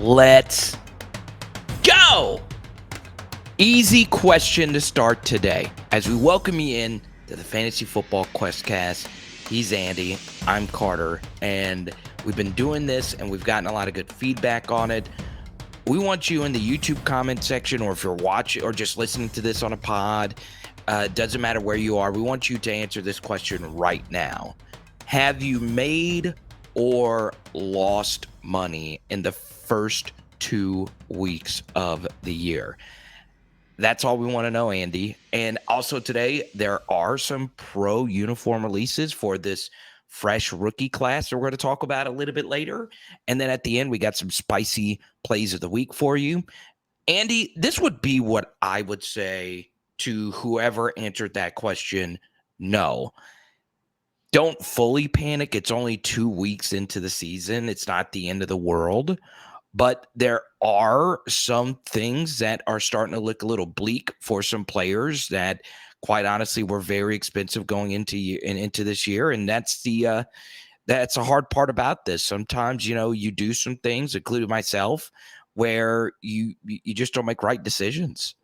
Let's go! Easy question to start today as we welcome you in to the Fantasy Football QuestCast. He's Andy, I'm Carter, and we've been doing this and we've gotten a lot of good feedback on it. We want you in the YouTube comment section, or if you're watching or just listening to this on a pod, doesn't matter where you are, we want you to answer this question right now. Have you made or lost money in the first 2 weeks of the year? That's all we want to know, Andy. And also today, there are some pro uniform releases for this fresh rookie class that we're going to talk about a little bit later. And then at the end, we got some spicy plays of the week for you. Andy, this would be what I would say to whoever answered that question. No, don't fully panic. It's only 2 weeks into the season. It's not the end of the world. But there are some things that are starting to look a little bleak for some players that, quite honestly, were very expensive going into this year. And that's a hard part about this. Sometimes, you do some things, including myself, where you just don't make right decisions.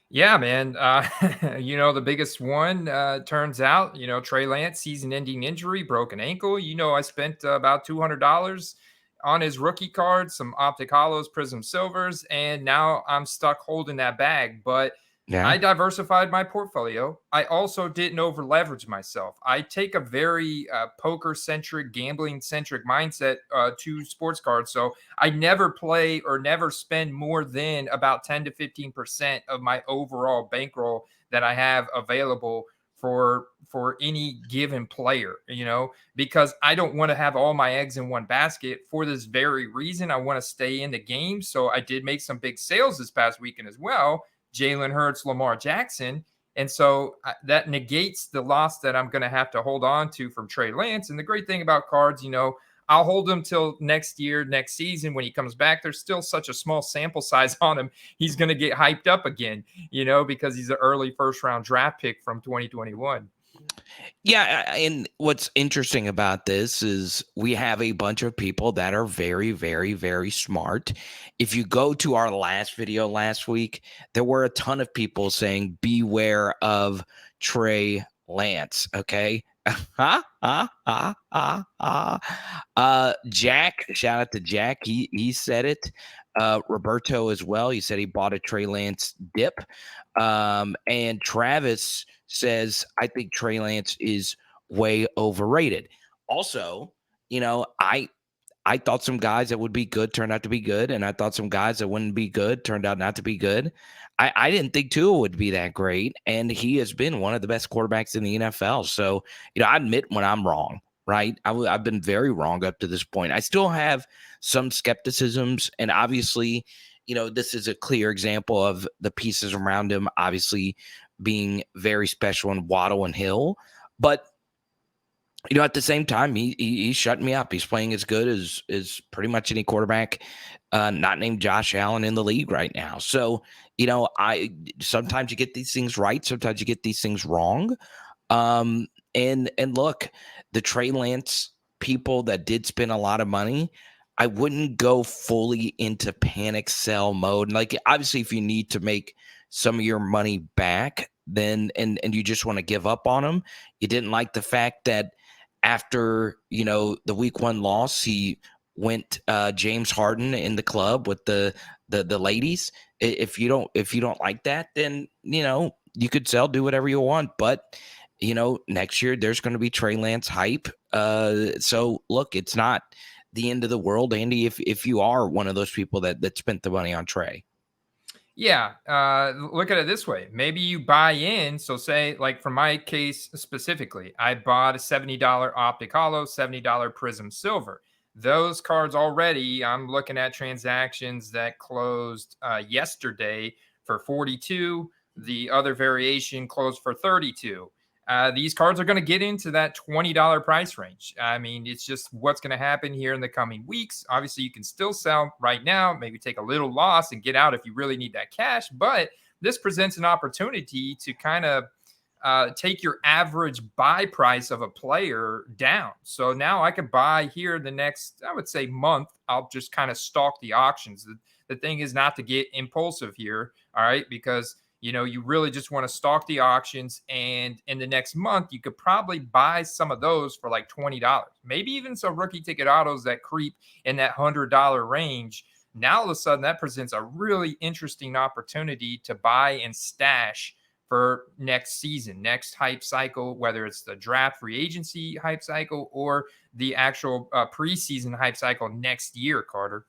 Yeah, man. The biggest one turns out, Trey Lance, season-ending injury, broken ankle. I spent about $200 on his rookie card, some Optic Hollows, Prism Silvers, and now I'm stuck holding that bag. But Yeah. I diversified my portfolio. I also didn't over leverage myself. I take a very poker centric, gambling centric mindset to sports cards. So I never play or never spend more than about 10 to 15% of my overall bankroll that I have available for any given player, because I don't want to have all my eggs in one basket for this very reason. I want to stay in the game. So I did make some big sales this past weekend as well. Jalen Hurts, Lamar Jackson. And so that negates the loss that I'm going to have to hold on to from Trey Lance. And the great thing about cards, I'll hold him till next year, next season when he comes back. There's still such a small sample size on him. He's going to get hyped up again, because he's an early first-round draft pick from 2021. Yeah, and what's interesting about this is we have a bunch of people that are very, very, very smart. If you go to our last video last week, there were a ton of people saying, beware of Trey Lance, okay? Jack, shout out to Jack. He said it. Roberto as well. He said he bought a Trey Lance dip. And Travis says, I think Trey Lance is way overrated. Also, I thought some guys that would be good turned out to be good, and I thought some guys that wouldn't be good turned out not to be good. I didn't think Tua would be that great, and he has been one of the best quarterbacks in the NFL. So, I admit when I'm wrong, right? I've been very wrong up to this point. I still have some skepticisms, and obviously, this is a clear example of the pieces around him obviously being very special in Waddle and Hill. But, at the same time, he's shutting me up. He's playing as good as pretty much any quarterback not named Josh Allen in the league right now. So, I sometimes you get these things right. Sometimes you get these things wrong. And look, the Trey Lance people that did spend a lot of money, I wouldn't go fully into panic sell mode. Like, obviously, if you need to make some of your money back, then and you just want to give up on them. You didn't like the fact that after the week 1 loss, he went James Harden in the club with the ladies. If you don't like that, then you could sell, do whatever you want. But next year there's going to be Trey Lance hype. So look, it's not the end of the world, Andy, if you are one of those people that spent the money on Trey. Yeah. Look at it this way. Maybe you buy in. So say, like for my case specifically, I bought a $70 Optic Hollow, $70 Prism Silver. Those cards already, I'm looking at transactions that closed yesterday for 42. The other variation closed for 32. These cards are going to get into that $20 price range. I mean, it's just what's going to happen here in the coming weeks. Obviously, you can still sell right now, maybe take a little loss and get out if you really need that cash. But this presents an opportunity to kind of take your average buy price of a player down. So now I could buy here the next, I would say, month. I'll just kind of stalk the auctions. The thing is not to get impulsive here, all right? Because you really just want to stalk the auctions, and in the next month you could probably buy some of those for like $20, maybe even some rookie ticket autos that creep in that $100 range. Now all of a sudden that presents a really interesting opportunity to buy and stash for next season, next hype cycle, whether it's the draft free agency hype cycle or the actual preseason hype cycle next year, Carter.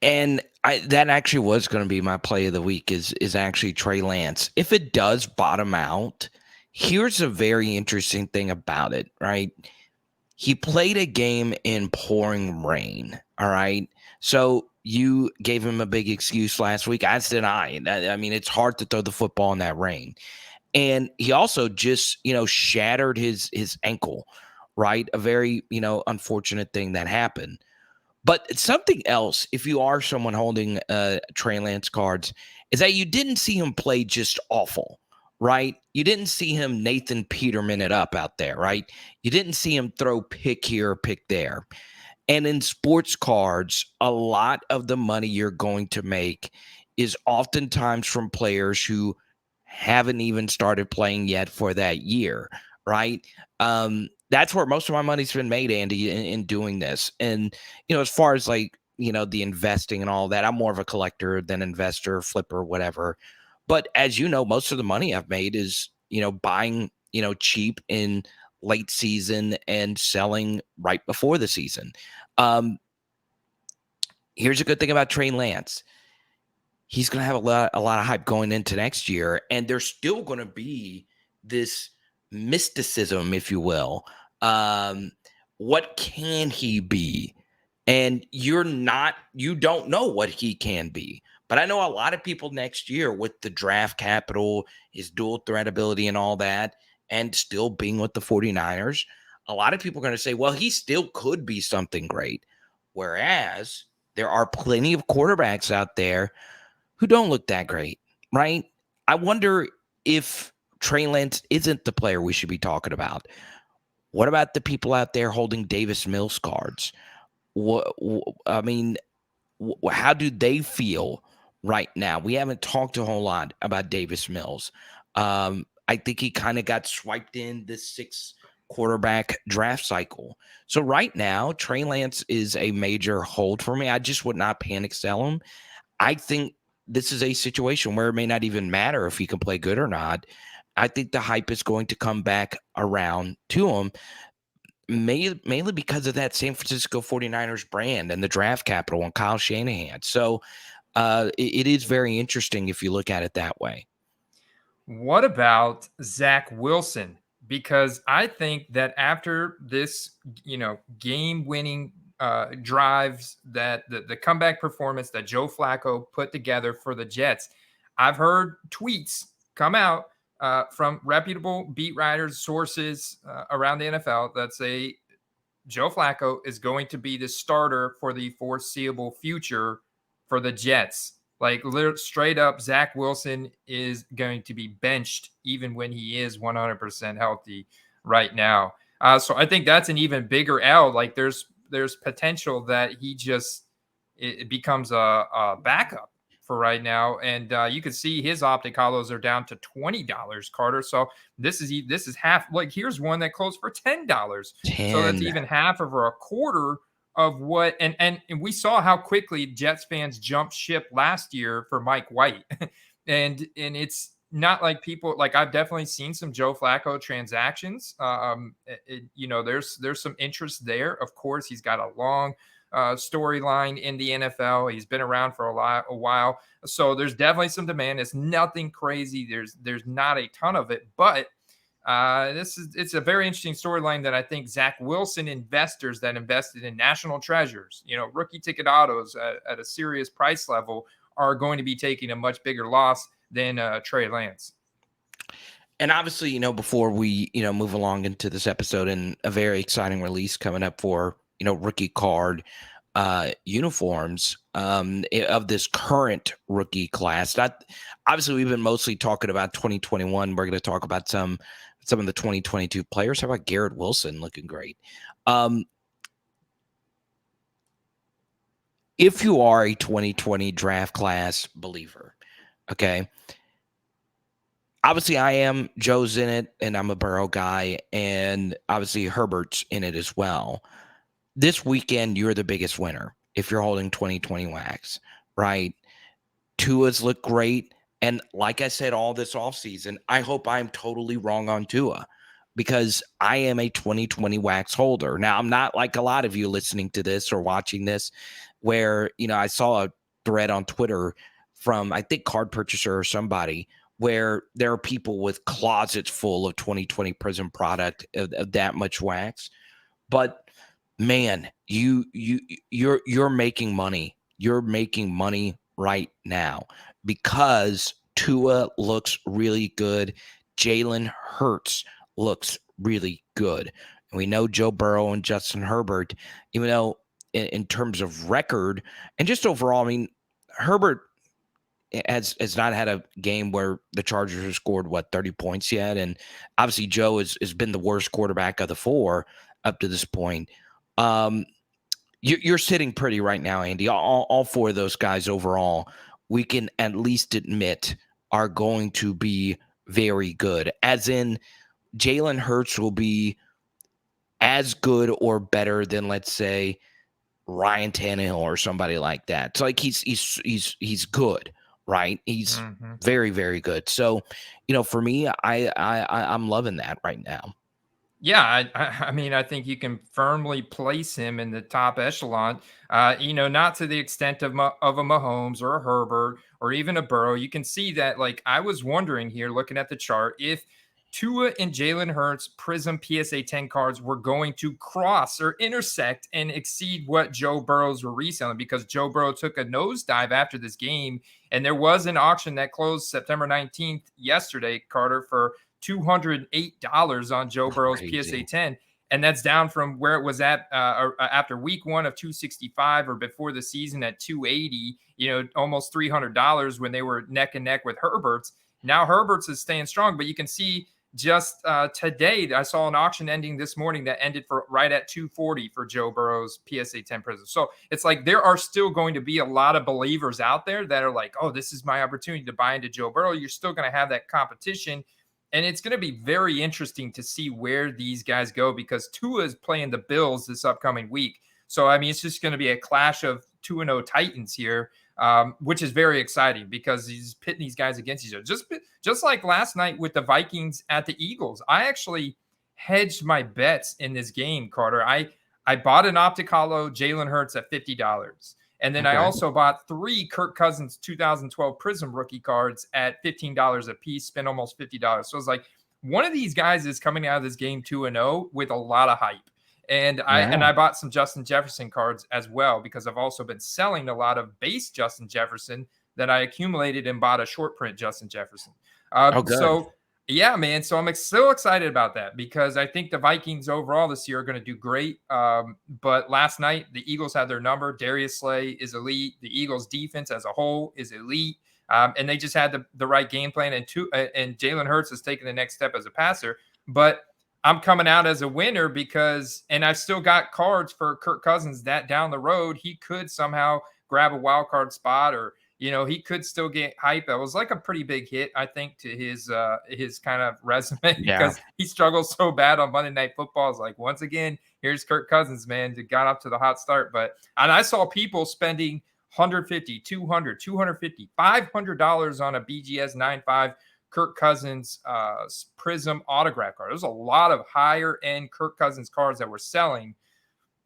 And that actually was going to be my play of the week is actually Trey Lance. If it does bottom out, here's a very interesting thing about it, right? He played a game in pouring rain, all right? So you gave him a big excuse last week, as did I. I mean, it's hard to throw the football in that rain. And he also just, shattered his ankle, right? A very, unfortunate thing that happened. But something else, if you are someone holding Trey Lance cards, is that you didn't see him play just awful, right? You didn't see him Nathan Peterman it up out there, right? You didn't see him throw pick here, pick there. And in sports cards, a lot of the money you're going to make is oftentimes from players who haven't even started playing yet for that year, right? That's where most of my money's been made, Andy, in doing this. And, as far as like, the investing and all that, I'm more of a collector than investor, flipper, whatever. But as you know, most of the money I've made is, buying, cheap in late season and selling right before the season. Here's a good thing about Trey Lance. He's going to have a lot of hype going into next year, and there's still going to be this mysticism, if you will. What can he be? And you don't know what he can be. But I know a lot of people next year with the draft capital, his dual threat ability and all that, and still being with the 49ers, a lot of people are going to say, well, he still could be something great. Whereas there are plenty of quarterbacks out there who don't look that great, right? I wonder if Trey Lance isn't the player we should be talking about. What about the people out there holding Davis Mills cards? I mean, how do they feel right now? We haven't talked a whole lot about Davis Mills. I think he kind of got swiped in this 6th quarterback draft cycle. So right now, Trey Lance is a major hold for me. I just would not panic sell him. I think this is a situation where it may not even matter if he can play good or not. I think the hype is going to come back around to him, mainly because of that San Francisco 49ers brand and the draft capital and Kyle Shanahan. So it is very interesting if you look at it that way. What about Zach Wilson? Because I think that after this, game-winning drives, that the comeback performance that Joe Flacco put together for the Jets, I've heard tweets come out from reputable beat writers, sources around the NFL that say Joe Flacco is going to be the starter for the foreseeable future for the Jets. Like straight up, Zach Wilson is going to be benched even when he is 100% healthy right now. So I think that's an even bigger L. Like there's potential that he just it becomes a backup for right now, and you can see his optic hollows are down to $20, Carter. So this is half. Like here's one that closed for $10. So that's even half of a quarter of what, and we saw how quickly Jets fans jumped ship last year for Mike White. and it's not like people, like I've definitely seen some Joe Flacco transactions. There's some interest there. Of course, he's got a long storyline in the NFL. He's been around for a while. So there's definitely some demand. It's nothing crazy. There's not a ton of it, but it's a very interesting storyline that I think Zach Wilson investors that invested in national treasures, rookie ticket autos at a serious price level, are going to be taking a much bigger loss than Trey Lance. And obviously, before we, move along into this episode, and a very exciting release coming up for, rookie card uniforms of this current rookie class. Not obviously, we've been mostly talking about 2021. We're going to talk about some of the 2022 players. How about Garrett Wilson looking great? If you are a 2020 draft class believer, okay. Obviously, I am. Joe's in it, and I'm a Burrow guy, and obviously Herbert's in it as well. This weekend, you're the biggest winner if you're holding 2020 wax, right? Tua's look great. And like I said, all this offseason, I hope I'm totally wrong on Tua because I am a 2020 wax holder. Now, I'm not like a lot of you listening to this or watching this, where, I saw a thread on Twitter from, I think, Card Purchaser or somebody, where there are people with closets full of 2020 Prism product of that much wax. But man, you're making money. You're making money right now because Tua looks really good. Jalen Hurts looks really good. And we know Joe Burrow and Justin Herbert, even though in terms of record and just overall, I mean, Herbert has not had a game where the Chargers have scored 30 points yet, and obviously Joe has been the worst quarterback of the four up to this point. You're sitting pretty right now, Andy. All four of those guys overall, we can at least admit are going to be very good. As in, Jalen Hurts will be as good or better than, let's say, Ryan Tannehill or somebody like that. So like he's good, right? He's very, very good. So, for me, I'm loving that right now. Yeah, I mean, I think you can firmly place him in the top echelon. Not to the extent of a Mahomes or a Herbert or even a Burrow. You can see that. Like I was wondering here, looking at the chart, if Tua and Jalen Hurts Prism PSA 10 cards were going to cross or intersect and exceed what Joe Burrow's were reselling, because Joe Burrow took a nosedive after this game, and there was an auction that closed September 19th yesterday, Carter, for $208 on Joe Burrow's PSA 10. And that's down from where it was at after week one of 265 or before the season at 280, almost $300 when they were neck and neck with Herbert's. Now Herbert's is staying strong, but you can see just today, I saw an auction ending this morning that ended for right at 240 for Joe Burrow's PSA 10 Prism. So it's like there are still going to be a lot of believers out there that are like, oh, this is my opportunity to buy into Joe Burrow. You're still going to have that competition. And it's going to be very interesting to see where these guys go, because Tua is playing the Bills this upcoming week. So, I mean, it's just going to be a clash of 2-0 Titans here, which is very exciting because he's pitting these guys against each other. Just like last night with the Vikings at the Eagles. I actually hedged my bets in this game, Carter. I bought an Optic Holo Jalen Hurts at $50. And then I also bought 3 Kirk Cousins 2012 Prism rookie cards at $15 a piece, spent almost $50. So it's like one of these guys is coming out of this game 2-0 with a lot of hype. And I bought some Justin Jefferson cards as well, because I've also been selling a lot of base Justin Jefferson that I accumulated and bought a short print Justin Jefferson. So yeah, man. So I'm so excited about that, because I think the Vikings overall this year are going to do great. But last night, the Eagles had their number. Darius Slay is elite. The Eagles defense as a whole is elite. And they just had the right game plan. And Jalen Hurts has taken the next step as a passer. But I'm coming out as a winner and I've still got cards for Kirk Cousins that down the road, he could somehow grab a wild card spot, or he could still get hype. That was like a pretty big hit, I think, to his kind of resume, because he struggles so bad on Monday Night Football. It's like, once again, here's Kirk Cousins, man, that got up to the hot start. And I saw people spending $150, $200, $250, $500 on a BGS 9.5 Kirk Cousins Prism autograph card. There's a lot of higher end Kirk Cousins cards that were selling.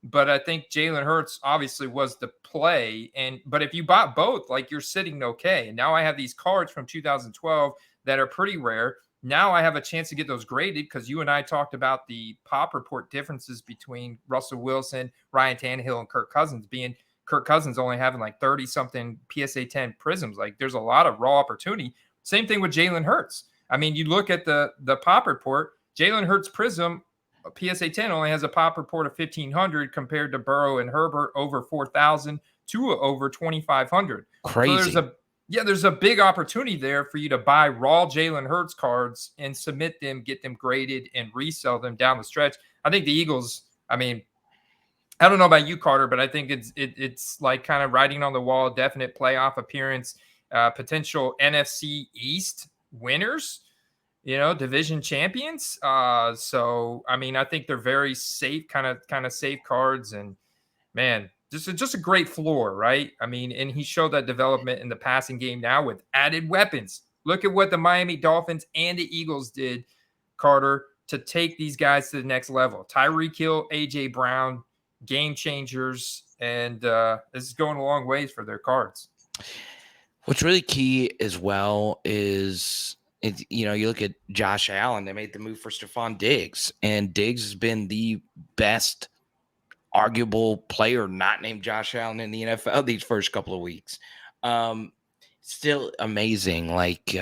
But I think Jalen Hurts obviously was the play. But if you bought both, like, you're sitting okay. And now I have these cards from 2012 that are pretty rare. Now I have a chance to get those graded, because you and I talked about the pop report differences between Russell Wilson, Ryan Tannehill, and Kirk Cousins, being Kirk Cousins only having like 30 something PSA 10 prisms. Like, there's a lot of raw opportunity. Same thing with Jalen Hurts. I mean, you look at the pop report, Jalen Hurts Prism PSA 10 only has a pop report of 1,500 compared to Burrow and Herbert over 4,000 to over 2,500. So Crazy. there's a big opportunity there for you to buy raw Jalen Hurts cards and submit them, get them graded, and resell them down the stretch. I think the Eagles, I mean, I don't know about you, Carter, but I think it's like kind of writing on the wall, definite playoff appearance, potential NFC East winners, division champions. So I mean, I think they're very safe, kind of safe cards, and man, just a great floor, right? I mean, and he showed that development in the passing game now with added weapons. Look at what the Miami Dolphins and the Eagles did, Carter, to take these guys to the next level. Tyreek Hill, AJ Brown, game changers, and this is going a long ways for their cards. What's really key as well is, you look at Josh Allen. They made the move for Stephon Diggs, and Diggs has been the best arguable player not named Josh Allen in the NFL these first couple of weeks. Still amazing, like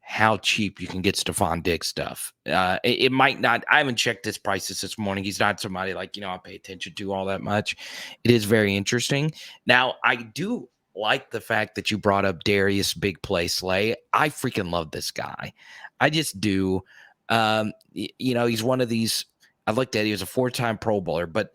how cheap you can get Stephon Diggs stuff. It might not. I haven't checked his prices this morning. He's not somebody like I pay attention to all that much. It is very interesting. Now, I do like the fact that you brought up Darius Big Play Slay. I freaking love this guy. I just do. He's one of these. I looked at. He was a 4-time Pro Bowler, but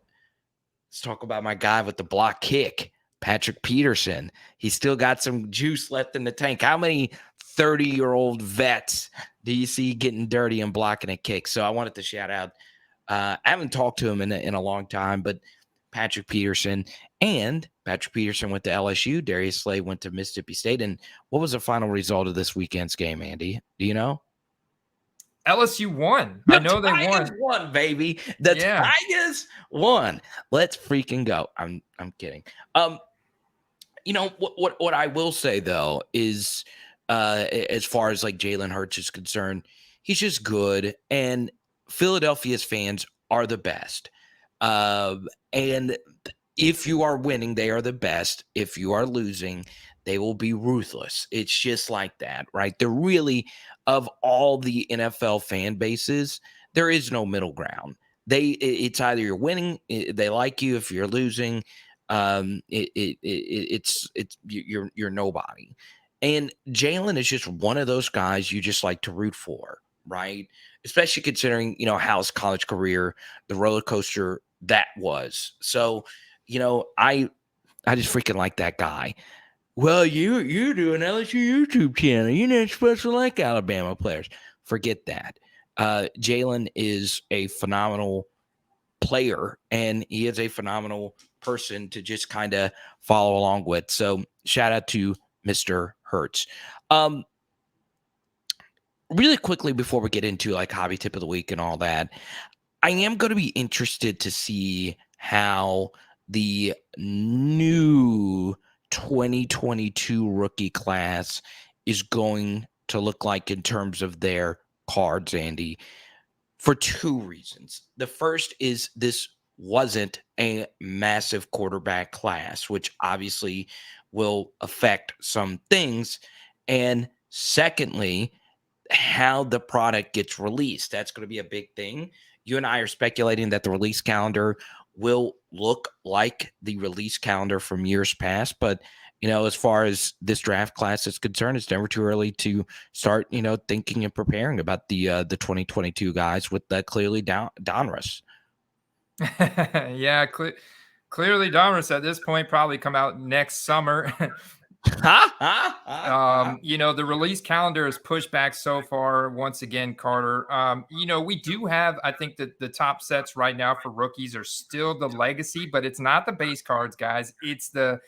let's talk about my guy with the block kick, Patrick Peterson. He's still got some juice left in the tank. How many 30-year-old vets do you see getting dirty and blocking a kick? So I wanted to shout out. I haven't talked to him in a long time, but Patrick Peterson went to LSU. Darius Slay went to Mississippi State. And what was the final result of this weekend's game, Andy? Do you know? LSU won. I know they Tigers won, baby. The Tigers won. Let's freaking go. I'm kidding. What I will say though is, as far as like Jalen Hurts is concerned, he's just good, and Philadelphia's fans are the best. And if you are winning, they are the best. If you are losing, they will be ruthless. It's just like that, right? They're really, of all the NFL fan bases, there is no middle ground. It's either you're winning, they like you. If you're losing, it's you're nobody. And Jalen is just one of those guys you just like to root for, right? Especially considering, how his college career, the roller coaster that was. So, I just freaking like that guy. Well, you do an LSU YouTube channel. You're not supposed to like Alabama players. Forget that. Jalen is a phenomenal player, and he is a phenomenal person to just kind of follow along with. So shout out to Mr. Hurts. Really quickly before we get into like hobby tip of the week and all that, I am going to be interested to see how the new 2022 rookie class is going to look like in terms of their cards, Andy, for two reasons. The first is this wasn't a massive quarterback class, which obviously will affect some things. And secondly, how the product gets released. That's going to be a big thing. You and I are speculating that the release calendar will look like the release calendar from years past. But, as far as this draft class is concerned, it's never too early to start, thinking and preparing about the 2022 guys with clearly Donruss. Yeah, clearly Donruss at this point probably come out next summer. The release calendar is pushed back so far once again, Carter. We do have, I think that the top sets right now for rookies are still the legacy, but it's not the base cards, guys. It's the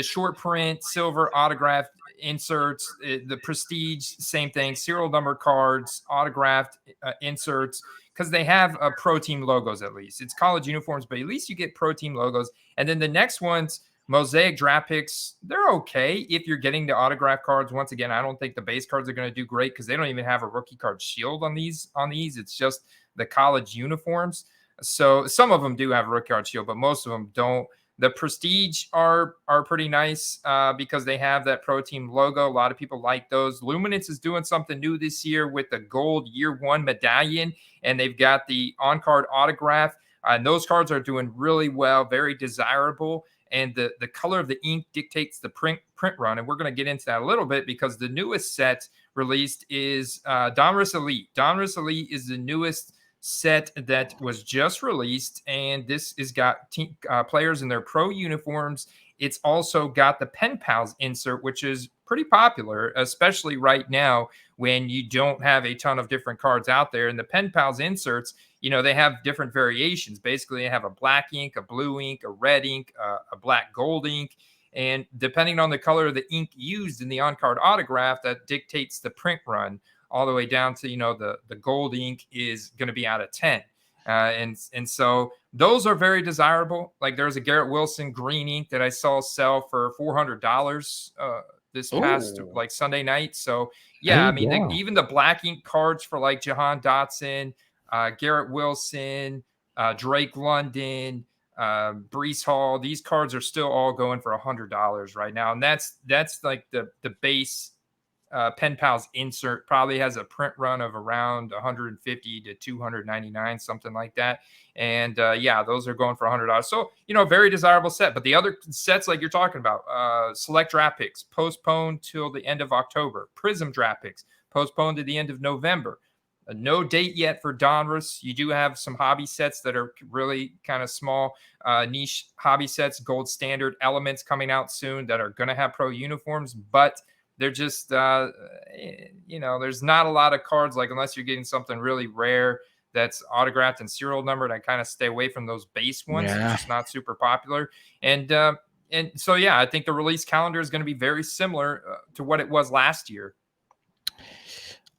short print, silver autographed inserts, the prestige, same thing, serial number cards, autographed inserts, because they have pro team logos at least. It's college uniforms, but at least you get pro team logos. And then the next ones, Mosaic draft picks, they're okay if you're getting the autograph cards. Once again, I don't think the base cards are going to do great because they don't even have a rookie card shield on these. It's just the college uniforms. So some of them do have a rookie card shield, but most of them don't. The Prestige are pretty nice because they have that Pro Team logo. A lot of people like those. Luminance is doing something new this year with the gold year one medallion, and they've got the on-card autograph. And those cards are doing really well, very desirable. And the color of the ink dictates the print run. And we're going to get into that a little bit because the newest set released is Donruss Elite. Donruss Elite is the newest set that was just released, and this has got players in their pro uniforms. It's also got the Pen Pals insert, which is pretty popular, especially right now when you don't have a ton of different cards out there. And the Pen Pals inserts, they have different variations. Basically, they have a black ink, a blue ink, a red ink, a black gold ink. And depending on the color of the ink used in the on-card autograph, that dictates the print run all the way down to, the gold ink is going to be out of 10. And so those are very desirable. Like there's a Garrett Wilson green ink that I saw sell for $400 this past like Sunday night. So yeah, I mean, even the black ink cards for like Jahan Dotson, Garrett Wilson, Drake London, Brees Hall, these cards are still all going for $100 right now. And that's like the base Pen Pals insert. Probably has a print run of around 150 to 299, something like that. And yeah, those are going for $100. So, very desirable set. But the other sets, like you're talking about, select draft picks postponed till the end of October. Prism draft picks postponed to the end of November. No date yet for Donruss. You do have some hobby sets that are really kind of small, niche hobby sets, gold standard elements coming out soon that are going to have pro uniforms, but they're just, there's not a lot of cards, like unless you're getting something really rare that's autographed and serial numbered. I kind of stay away from those base ones. Yeah. It's just not super popular. And so, yeah, I think the release calendar is going to be very similar to what it was last year.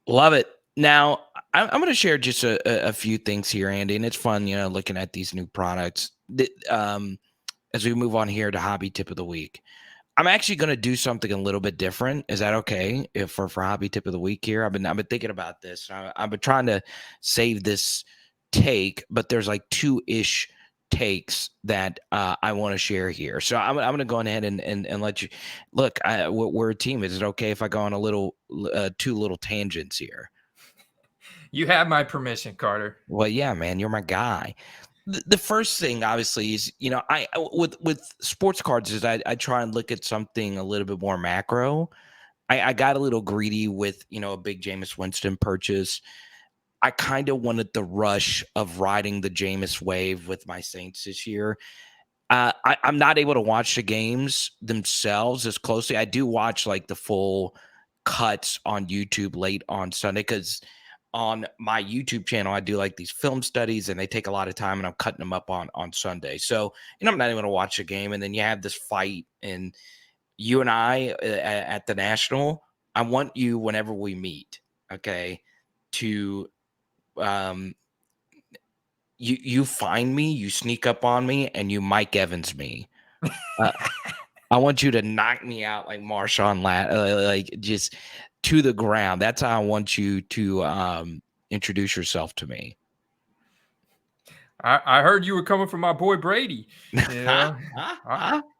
Love it. Now, I'm going to share just a few things here, Andy, and it's fun, looking at these new products. As we move on here to Hobby Tip of the Week, I'm actually going to do something a little bit different. Is that okay if for Hobby Tip of the Week here? I've been thinking about this. I've been trying to save this take, but there's like 2-ish takes that I want to share here. So I'm going to go ahead and let you look. We're a team. Is it okay if I go on a little 2 little tangents here? You have my permission, Carter. Well, yeah, man, you're my guy. The first thing, obviously, is I with sports cards is I try and look at something a little bit more macro. I got a little greedy with a big Jameis Winston purchase. I kind of wanted the rush of riding the Jameis wave with my Saints this year. I'm not able to watch the games themselves as closely. I do watch like the full cuts on YouTube late on Sunday because on my YouTube channel, I do like these film studies and they take a lot of time and I'm cutting them up on Sunday. So, I'm not even going to watch a game. And then you have this fight and you and I at the National, I want you whenever we meet, okay, to, you find me, you sneak up on me and you Mike Evans me. I want you to knock me out like Marshawn like just to the ground. That's how I want you to introduce yourself to me. I heard you were coming from my boy Brady. Mike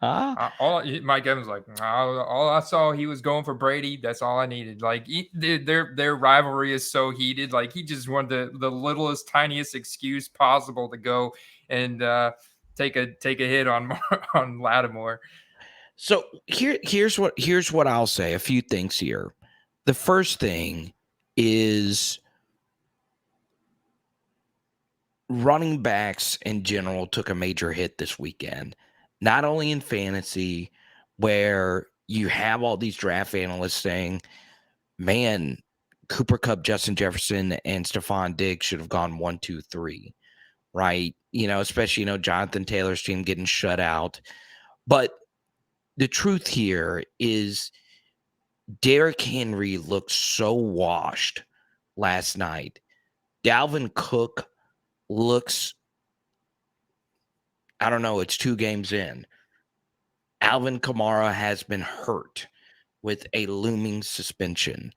Evans like, all I saw, he was going for Brady. That's all I needed. Like their rivalry is so heated. Like he just wanted the littlest, tiniest excuse possible to go and take a hit on Lattimore. So here's what I'll say. A few things here. The first thing is running backs in general took a major hit this weekend, not only in fantasy where you have all these draft analysts saying, man, Cooper Kupp, Justin Jefferson, and Stephon Diggs should have gone 1, 2, 3, right? Especially, Jonathan Taylor's team getting shut out. But the truth here is Derrick Henry looked so washed last night. Dalvin Cook looks, I don't know, it's 2 games in. Alvin Kamara has been hurt with a looming suspension,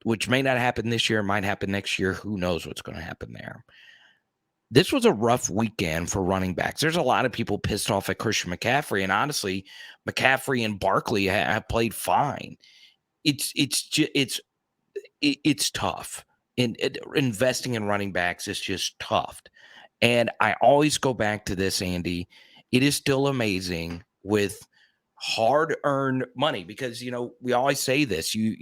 which may not happen this year, might happen next year. Who knows what's going to happen there? this was a rough weekend for running backs. There's a lot of people pissed off at Christian McCaffrey, and honestly, McCaffrey and Barkley have played fine. It's tough. Investing in running backs is just tough. And I always go back to this, Andy. It is still amazing with hard-earned money because we always say this. You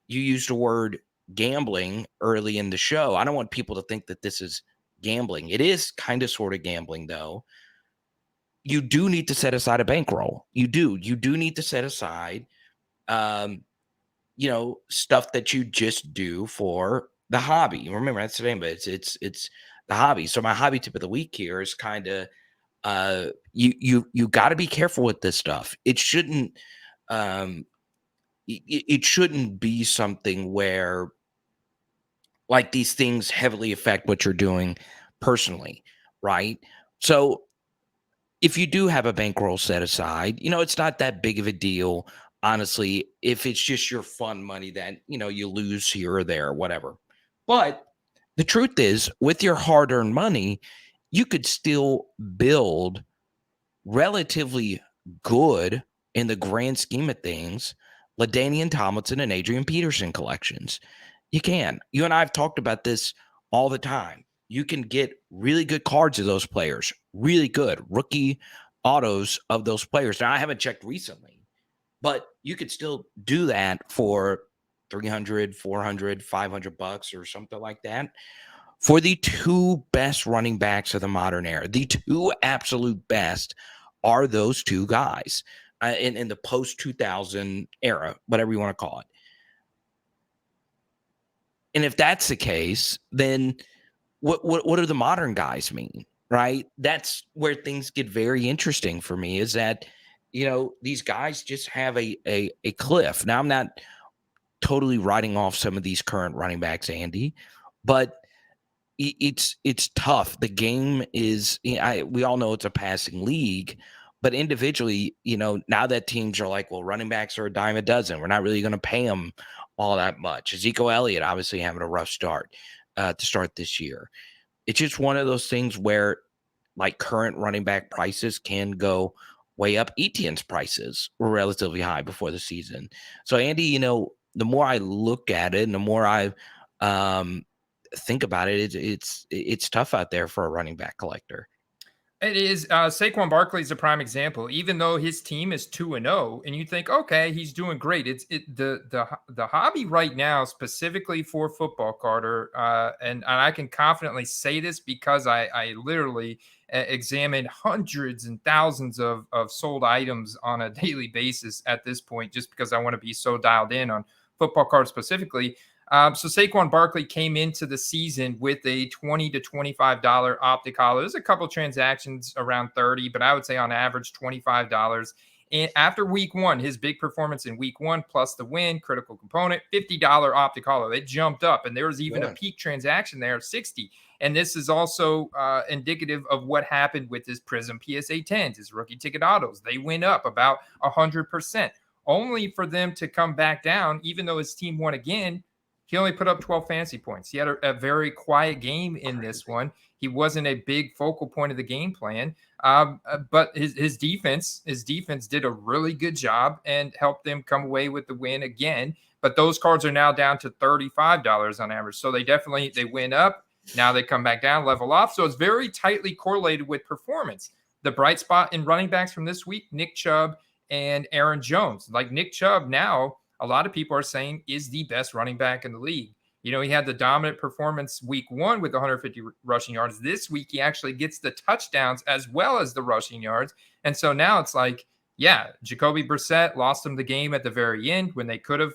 used the word gambling early in the show. I don't want people to think that this is gambling. It is kind of sort of gambling, though. You do need to set aside a bankroll. You do. You do need to set aside, stuff that you just do for the hobby. Remember, that's the name, but it's the hobby. So my hobby tip of the week here is kind of you got to be careful with this stuff. It shouldn't it shouldn't be something where like these things heavily affect what you're doing personally, right? So if you do have a bankroll set aside, it's not that big of a deal, honestly, if it's just your fun money that, you lose here or there or whatever. But the truth is, with your hard earned money, you could still build relatively good in the grand scheme of things, LaDainian Tomlinson and Adrian Peterson collections. You can. You and I have talked about this all the time. You can get really good cards of those players, really good rookie autos of those players. Now, I haven't checked recently, but you could still do that for 300, 400, 500 bucks or something like that for the two best running backs of the modern era. The two absolute best are those two guys in the post 2000 era, whatever you want to call it. And if that's the case, then what do the modern guys mean, right? That's where things get very interesting for me, is that these guys just have a cliff. Now, I'm not totally writing off some of these current running backs, Andy, but it's tough. The game is, we all know it's a passing league, but individually, now that teams are like, well, running backs are a dime a dozen. We're not really going to pay them all that much. Ezekiel Elliott obviously having a rough start to start this year. It's just one of those things where like current running back prices can go way up. Etienne's prices were relatively high before the season. So Andy, the more I look at it and the more I think about it, it's tough out there for a running back collector. It is. Saquon Barkley is a prime example. Even though his team is 2-0, and you think, okay, he's doing great. The hobby right now, specifically for football, Carter, and I can confidently say this because I literally examine hundreds and thousands of sold items on a daily basis at this point, just because I want to be so dialed in on football cards specifically. So Saquon Barkley came into the season with a $20 to $25 optic holo. There's a couple transactions around 30, but I would say on average $25. And after week one, his big performance in week one plus the win, critical component, $50 optic holo. It jumped up, and there was even a peak transaction there of 60. And this is also indicative of what happened with his Prism PSA 10s, his rookie ticket autos. They went up about 100%, only for them to come back down, even though his team won again. He only put up 12 fantasy points. He had a very quiet game in this one. He wasn't a big focal point of the game plan, but his defense did a really good job and helped them come away with the win again. But those cards are now down to $35 on average. So they went up. Now they come back down, level off. So it's very tightly correlated with performance. The bright spot in running backs from this week, Nick Chubb and Aaron Jones. Like Nick Chubb now, a lot of people are saying is the best running back in the league. He had the dominant performance week one with 150 rushing yards. This week, he actually gets the touchdowns as well as the rushing yards. And so now it's like, yeah, Jacoby Brissett lost him the game at the very end when they could have.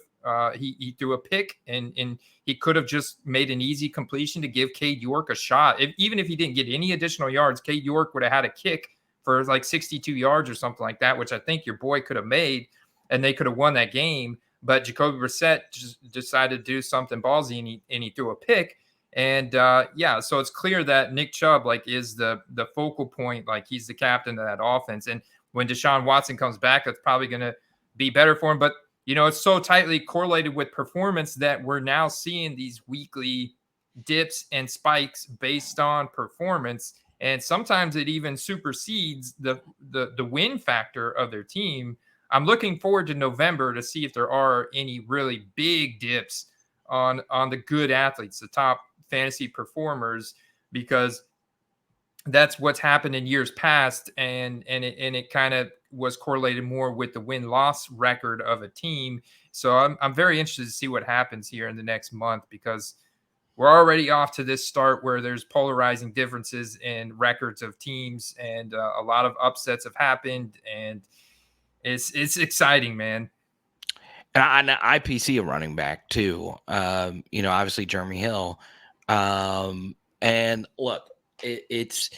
He threw a pick and he could have just made an easy completion to give Cade York a shot. Even if he didn't get any additional yards, Cade York would have had a kick for like 62 yards or something like that, which I think your boy could have made, and they could have won that game. But Jacoby Brissett just decided to do something ballsy, and he threw a pick. And so it's clear that Nick Chubb is the focal point, he's the captain of that offense. And when Deshaun Watson comes back, that's probably going to be better for him. But it's so tightly correlated with performance that we're now seeing these weekly dips and spikes based on performance, and sometimes it even supersedes the win factor of their team. I'm looking forward to November to see if there are any really big dips on the good athletes, the top fantasy performers, because that's what's happened in years past, and it kind of was correlated more with the win-loss record of a team. So I'm very interested to see what happens here in the next month, because we're already off to this start where there's polarizing differences in records of teams, and a lot of upsets have happened, and it's exciting, man. And IPC a running back too. Obviously Jeremy Hill. And look, it's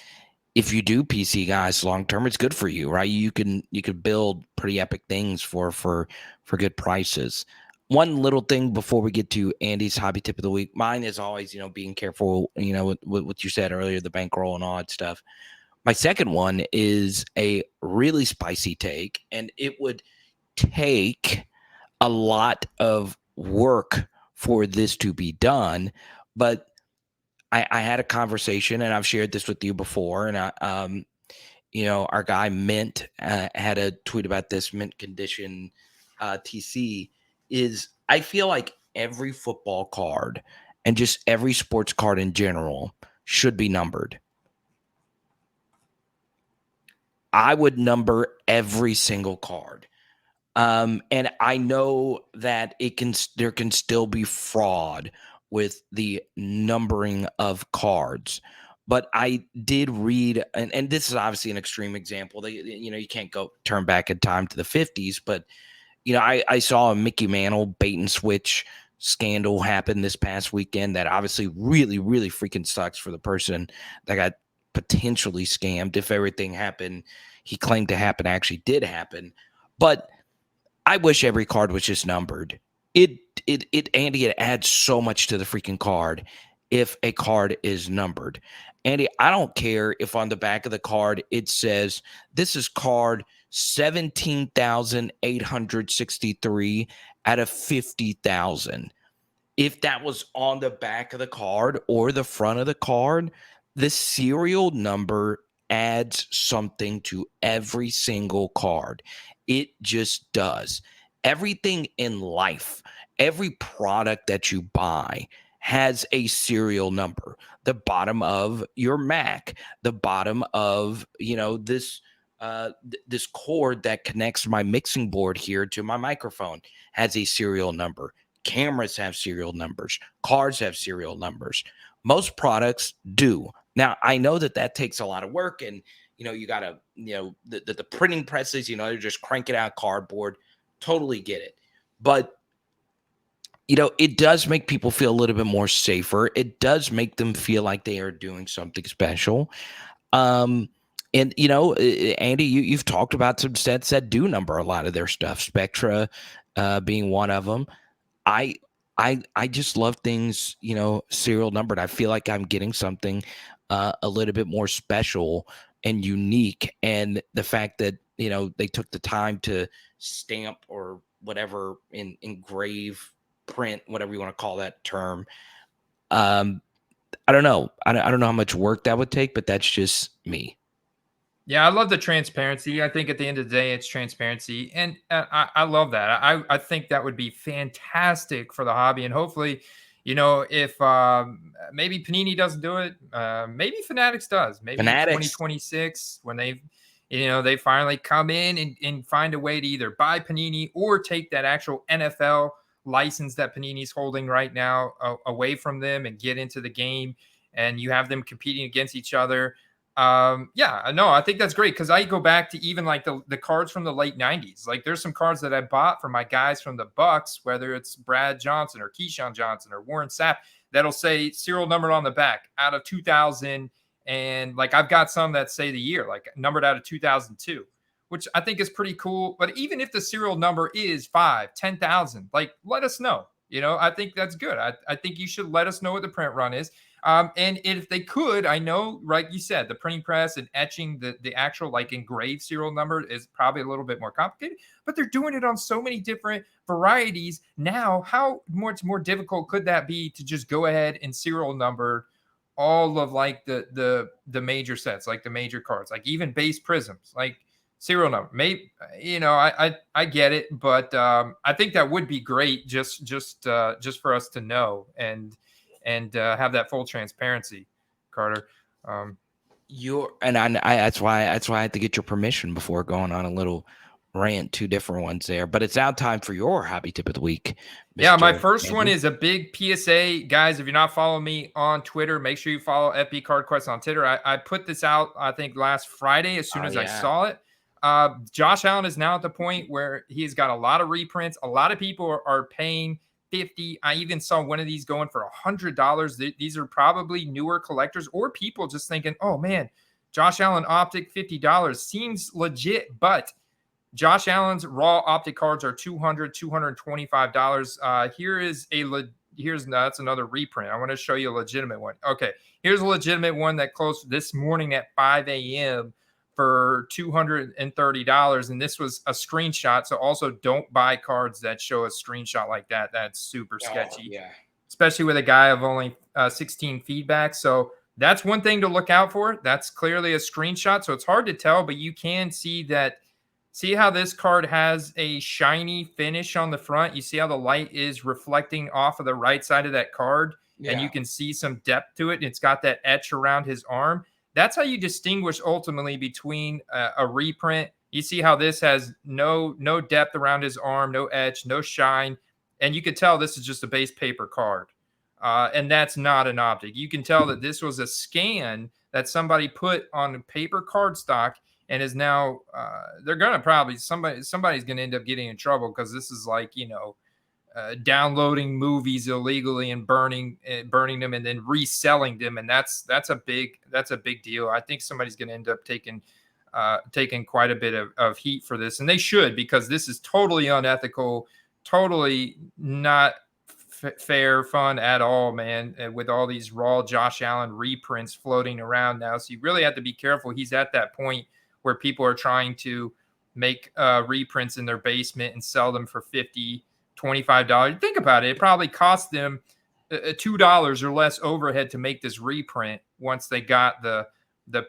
if you do PC guys long term, it's good for you, right? You can build pretty epic things for good prices. One little thing before we get to Andy's hobby tip of the week, mine is always being careful, with what you said earlier, the bankroll and all that stuff. My second one is a really spicy take, and it would take a lot of work for this to be done, but I had a conversation, and I've shared this with you before, and our guy Mint had a tweet about this. Mint Condition TC is, I feel like every football card and just every sports card in general should be numbered. I would number every single card. And I know that there can still be fraud with the numbering of cards, but I did read, and this is obviously an extreme example. You can't go turn back in time to the 50s, but I saw a Mickey Mantle bait and switch scandal happen this past weekend that obviously really, really freaking sucks for the person that got potentially scammed. If everything happened, he claimed to happen, actually did happen, but I wish every card was just numbered. Andy, it adds so much to the freaking card if a card is numbered. Andy, I don't care if on the back of the card it says this is card 17,863 out of 50,000. If that was on the back of the card or the front of the card, the serial number adds something to every single card. It just does. Everything in life, every product that you buy has a serial number. The bottom of your Mac, the bottom of, this this cord that connects my mixing board here to my microphone has a serial number. Cameras have serial numbers. Cars have serial numbers. Most products do. Now, I know that takes a lot of work, and you got to, the printing presses, they're just cranking out cardboard. Totally get it. But, it does make people feel a little bit more safer. It does make them feel like they are doing something special. And, Andy, you've talked about some sets that do number a lot of their stuff, Spectra being one of them. I just love things, serial numbered. I feel like I'm getting something a little bit more special and unique. And the fact that, they took the time to stamp or whatever, engrave, print, whatever you want to call that term. I don't know. I don't know how much work that would take, but that's just me. Yeah, I love the transparency. I think at the end of the day, it's transparency, and I love that. I think that would be fantastic for the hobby, and hopefully, if maybe Panini doesn't do it, maybe Fanatics does. Maybe in Fanatics. 2026, when they finally come in and find a way to either buy Panini or take that actual NFL license that Panini's holding right now away from them and get into the game, and you have them competing against each other. Yeah, no, I think that's great, because I go back to even like the cards from the late 90s. Like, there's some cards that I bought for my guys from the Bucks, whether it's Brad Johnson or Keyshawn Johnson or Warren Sapp, that'll say serial numbered on the back out of 2000. And like, I've got some that say the year, like numbered out of 2002, which I think is pretty cool. But even if the serial number is 10,000, like, let us know. I think that's good. I think you should let us know what the print run is. And if they could, I know, like you said, the printing press and etching the actual like engraved serial number is probably a little bit more complicated, but they're doing it on so many different varieties now. How much more difficult could that be to just go ahead and serial number all of like the major sets, like the major cards, like even base prisms, like serial number? Maybe, I get it, but I think that would be great, just for us to know and have that full transparency, Carter. Um, That's why I had to get your permission before going on a little rant. Two different ones there, but it's now time for your hobby tip of the week, yeah, my Mr. first one Andy. is a big PSA, guys. If you're not following me on Twitter, make sure you follow FB Card Quest on Twitter. I put this out, I think, last Friday as soon as I saw it. Josh Allen is now at the point where he's got a lot of reprints. A lot of people are paying 50. I even saw one of these going for $100. These are probably newer collectors or people just thinking, oh man, Josh Allen Optic, $50 seems legit. But Josh Allen's raw optic cards are $200, $225. That's another reprint. I want to show you a legitimate one. Okay, here's a legitimate one that closed this morning at 5 a.m. for $230. And this was a screenshot. So also don't buy cards that show a screenshot like that. That's super sketchy. Yeah. Especially with a guy of only 16 feedback. So that's one thing to look out for. That's clearly a screenshot. So it's hard to tell, but you can see that. See how this card has a shiny finish on the front? You see how the light is reflecting off of the right side of that card, and you can see some depth to it. It's got that etch around his arm. That's how you distinguish ultimately between a reprint. You see how this has no depth around his arm, no etch, no shine, and you could tell this is just a base paper card. And that's not an optic. You can tell that this was a scan that somebody put on paper cardstock and is now they're gonna probably somebody's gonna end up getting in trouble because this is like downloading movies illegally and burning them and then reselling them, and that's a big deal. I think somebody's gonna end up taking quite a bit of heat for this, and they should, because this is totally unethical, totally not fair fun at all, man, with all these raw Josh Allen reprints floating around now. So you really have to be careful. He's at that point where people are trying to make reprints in their basement and sell them for $50, $25. Think about it. It probably cost them $2 or less overhead to make this reprint once they got the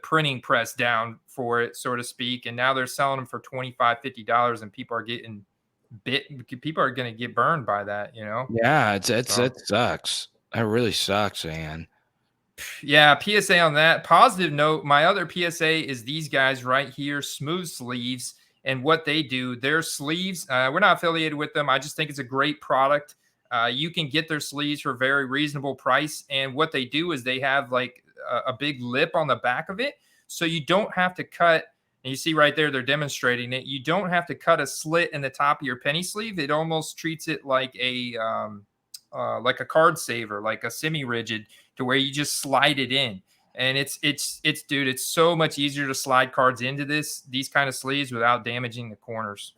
printing press down for it, so to speak. And now they're selling them for $25, $50, and people are getting people are going to get burned by that, Yeah, it sucks. That really sucks, man. Yeah, PSA on that. Positive note, my other PSA is these guys right here, Smooth Sleeves, and what they do. Their sleeves, we're not affiliated with them. I just think it's a great product. You can get their sleeves for a very reasonable price, and what they do is they have like a big lip on the back of it, so you don't have to cut. And you see right there, they're demonstrating it. You don't have to cut a slit in the top of your penny sleeve. It almost treats it like a card saver, like a semi-rigid, to where you just slide it in. And it's dude, it's so much easier to slide cards into these kind of sleeves without damaging the corners.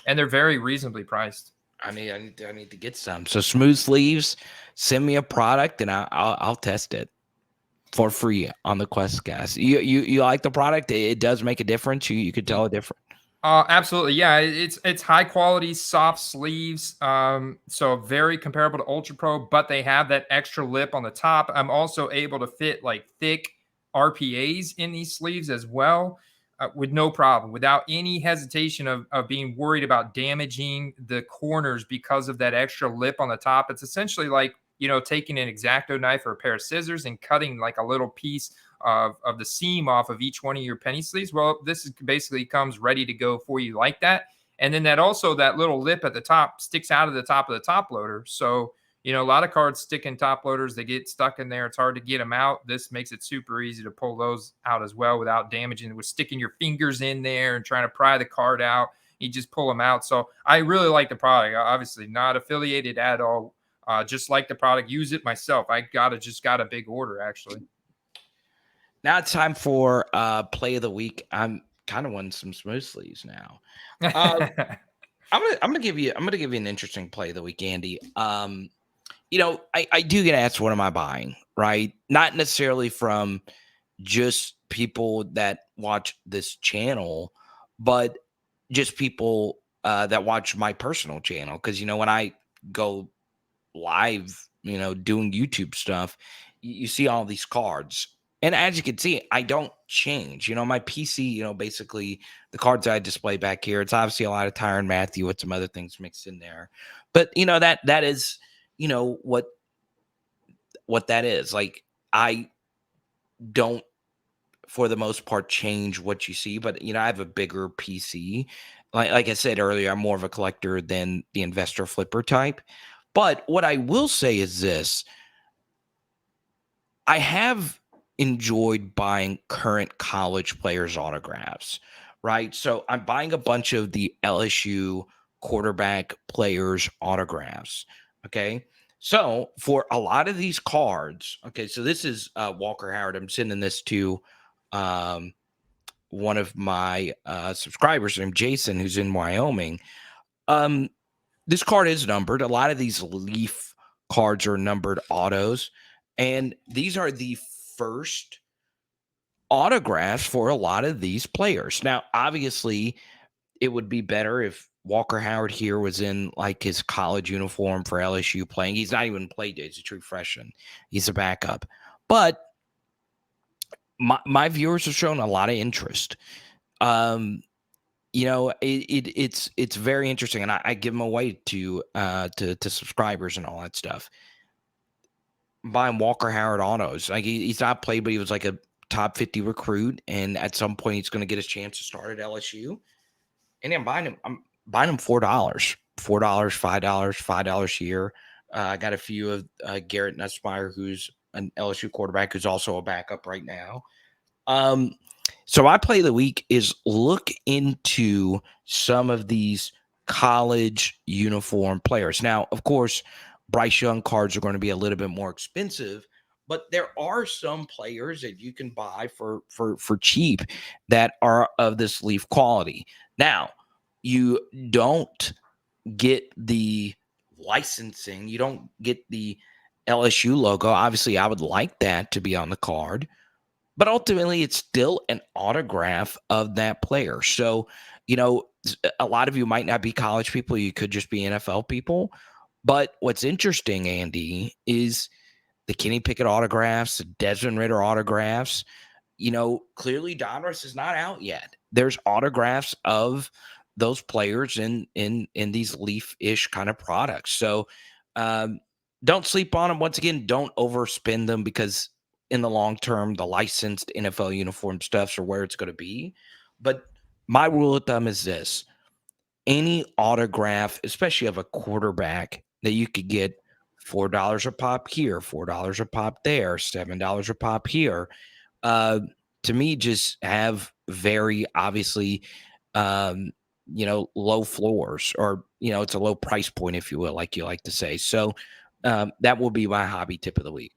And they're very reasonably priced. I need to get some. So Smooth Sleeves, send me a product and I'll test it for free on the QuestCast. You like the product? It does make a difference. You could tell a difference. Absolutely. Yeah. It's high quality, soft sleeves. So very comparable to Ultra Pro, but they have that extra lip on the top. I'm also able to fit like thick RPAs in these sleeves as well, with no problem, without any hesitation of being worried about damaging the corners because of that extra lip on the top. It's essentially like, taking an X-Acto knife or a pair of scissors and cutting like a little piece of the seam off of each one of your penny sleeves. Well, this basically comes ready to go for you like that. And then that little lip at the top sticks out of the top of the top loader. So, a lot of cards stick in top loaders. They get stuck in there. It's hard to get them out. This makes it super easy to pull those out as well without damaging it, with sticking your fingers in there and trying to pry the card out. You just pull them out. So I really like the product. Obviously not affiliated at all. Just like the product, use it myself. I just got a big order actually. Now it's time for play of the week. I'm kind of wanting some Smooth Sleeves now. I'm gonna give you an interesting play of the week, Andy. I do get asked, what am I buying? Right? Not necessarily from just people that watch this channel, but just people that watch my personal channel. Because, when I go live, doing YouTube stuff, you see all these cards. And as you can see, I don't change. My PC, basically the cards I display back here, it's obviously a lot of Tyrann Matthew with some other things mixed in there. But that is, what that is. Like, I don't, for the most part, change what you see, but I have a bigger PC. Like I said earlier, I'm more of a collector than the investor flipper type. But what I will say is this: I have enjoyed buying current college players' autographs, right? So I'm buying a bunch of the LSU quarterback players' autographs. Okay. So for a lot of these cards, okay, so this is Walker Howard. I'm sending this to um, one of my subscribers named Jason, who's in Wyoming. Um, this card is numbered. A lot of these Leaf cards are numbered autos, and these are the first autographs for a lot of these players. Now, obviously, it would be better if Walker Howard here was in like his college uniform for LSU playing. He's not even played yet. He's a true freshman. He's a backup. But my viewers have shown a lot of interest. It's very interesting, and I give them away to subscribers and all that stuff. Buying Walker Howard autos, like he's not played, but he was like a top 50 recruit, and at some point he's going to get his chance to start at LSU. And I'm buying him $4, $5 here. I got a few of Garrett Nussmeier, who's an LSU quarterback, who's also a backup right now. So my play of the week is look into some of these college uniform players. Now, of course, Bryce Young cards are going to be a little bit more expensive, but there are some players that you can buy for cheap that are of this Leaf quality. Now, you don't get the licensing, you don't get the LSU logo. Obviously, I would like that to be on the card. But ultimately, it's still an autograph of that player. So, a lot of you might not be college people. You could just be NFL people. But what's interesting, Andy, is the Kenny Pickett autographs, the Desmond Ridder autographs. Clearly Donruss is not out yet. There's autographs of those players in these Leaf-ish kind of products. So don't sleep on them. Once again, don't overspend them, because in the long term, the licensed NFL uniform stuffs are where it's going to be. But my rule of thumb is this: any autograph, especially of a quarterback, that you could get $4 a pop here, $4 a pop there, $7 a pop here, to me, just have very obviously, low floors, or, it's a low price point, if you will, like you like to say. So that will be my hobby tip of the week.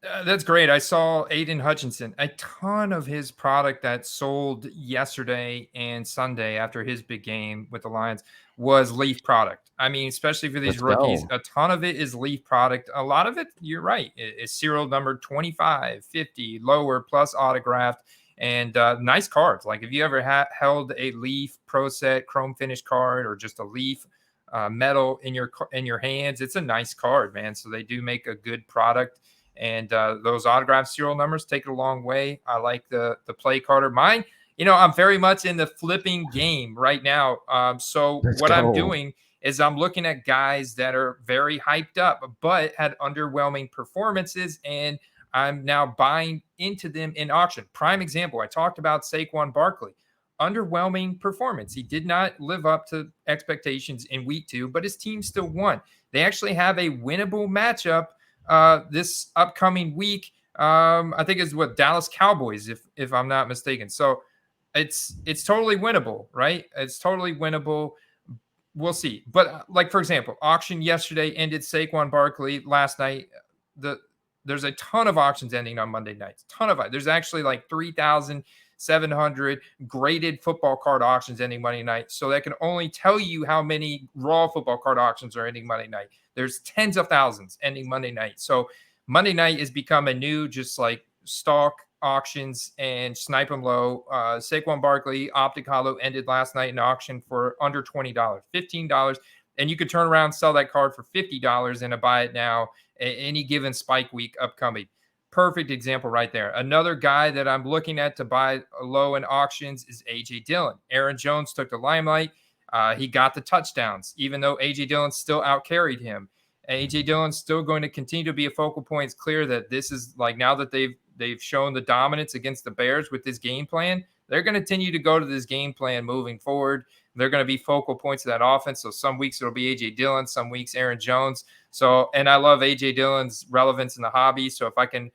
That's great. I saw Aiden Hutchinson, a ton of his product that sold yesterday and Sunday after his big game with the Lions was Leaf product. I mean, especially for these Let's rookies, go. a ton of it is Leaf product. A lot of it, you're right, is serial number 25, 50, lower, plus autographed, and nice cards. Like if you ever held a Leaf Pro Set Chrome Finish card, or just a Leaf metal in your hands, it's a nice card, man. So they do make a good product. And those autograph serial numbers take it a long way. I like the play carder. Mine, I'm very much in the flipping game right now. So Let's what I'm go. doing is I'm looking at guys that are very hyped up, but had underwhelming performances, and I'm now buying into them in auction. Prime example, I talked about Saquon Barkley. Underwhelming performance. He did not live up to expectations in week 2, but his team still won. They actually have a winnable matchup this upcoming week. I think is what Dallas Cowboys, if I'm not mistaken. So it's totally winnable, right? It's totally winnable. We'll see. But like for example, auction yesterday ended Saquon Barkley last night. There's a ton of auctions ending on Monday nights. Ton of it. There's actually like 3,000 700 graded football card auctions ending Monday night. So that can only tell you how many raw football card auctions are ending Monday night. There's tens of thousands ending Monday night. So Monday night has become a new, just like stock auctions and snipe them low. Saquon Barkley Optic Hollow ended last night in auction for under $20, $15. And you could turn around and sell that card for $50 and buy it now any given spike week upcoming. Perfect example right there. Another guy that I'm looking at to buy low in auctions is A.J. Dillon. Aaron Jones took the limelight. He got the touchdowns, even though A.J. Dillon still outcarried him. A.J. Dillon's still going to continue to be a focal point. It's clear that this is like, now that they've shown the dominance against the Bears with this game plan, they're going to continue to go to this game plan moving forward. They're going to be focal points of that offense. So some weeks it'll be A.J. Dillon, some weeks Aaron Jones. So, and I love A.J. Dillon's relevance in the hobby. So if I can